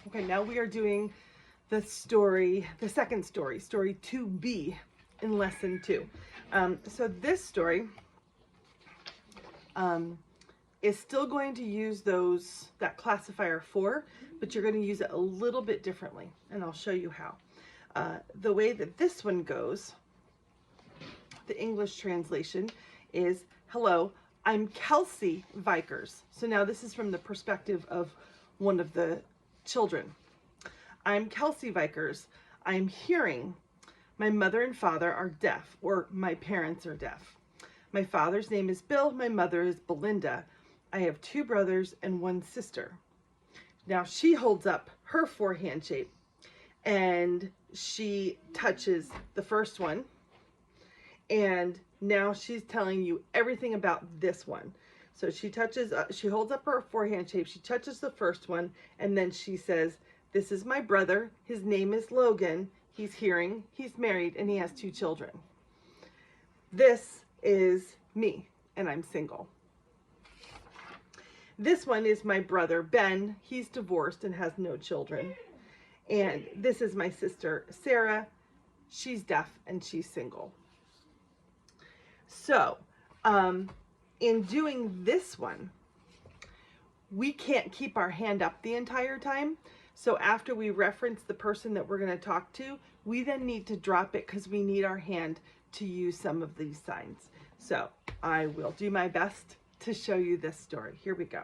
Okay, now we are doing the story, the second story, story 2B in lesson 2. So this story is still going to use that classifier 4, but you're going to use it a little bit differently, and I'll show you how. The way that this one goes, the English translation is, hello, I'm Kelsey Vikers. So now this is from the perspective of one of the children. I'm Kelsey Vikers. I'm hearing. My mother and father are deaf, or my parents are deaf. My father's name is Bill. My mother is Belinda. I have 2 brothers and 1 sister. Now she holds up her forehand shape and she touches the first one. And now she's telling you everything about this one. So she touches, she holds up her forehand shape, she touches the first one, and then she says, this is my brother, his name is Logan, he's hearing, he's married, and he has 2 children. This is me, and I'm single. This one is my brother, Ben, he's divorced and has no children. And this is my sister, Sarah, she's deaf and she's single. So, in doing this one, we can't keep our hand up the entire time. So after we reference the person that we're going to talk to, we then need to drop it because we need our hand to use some of these signs. So I will do my best to show you this story. Here we go.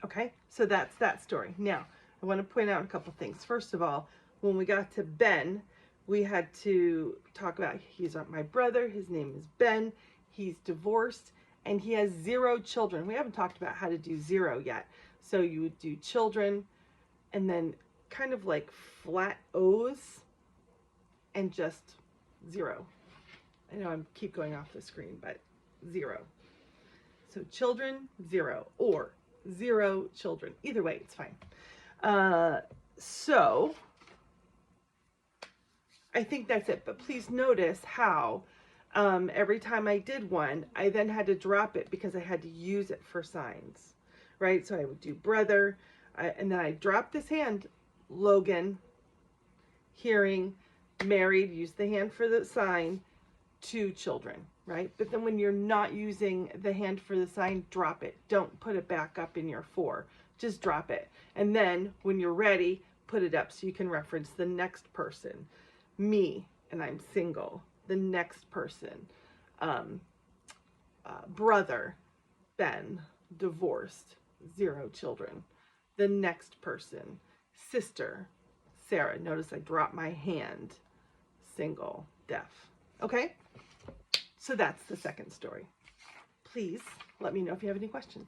Okay, so that's that story. Now, I want to point out a couple things. First of all, when we got to Ben, we had to talk about he's my brother, his name is Ben, he's divorced, and he has 0 children. We haven't talked about how to do 0 yet. So you would do children, and then kind of like flat O's, and just 0. I know I keep going off the screen, but 0. So children, 0, or 0 children. Either way, it's fine. So I think that's it. But please notice how every time I did one, I then had to drop it because I had to use it for signs, right? So I would do brother, and then I drop this hand, Logan, hearing, married, use the hand for the sign, 2 children, right? But then when you're not using the hand for the sign, drop it. Don't put it back up in your 4. Just drop it. And then when you're ready, put it up so you can reference the next person. Me, and I'm single. The next person. Brother, Ben, divorced, 0 children. The next person. Sister, Sarah. Notice I dropped my hand. Single, deaf. Okay? So that's the second story. Please let me know if you have any questions.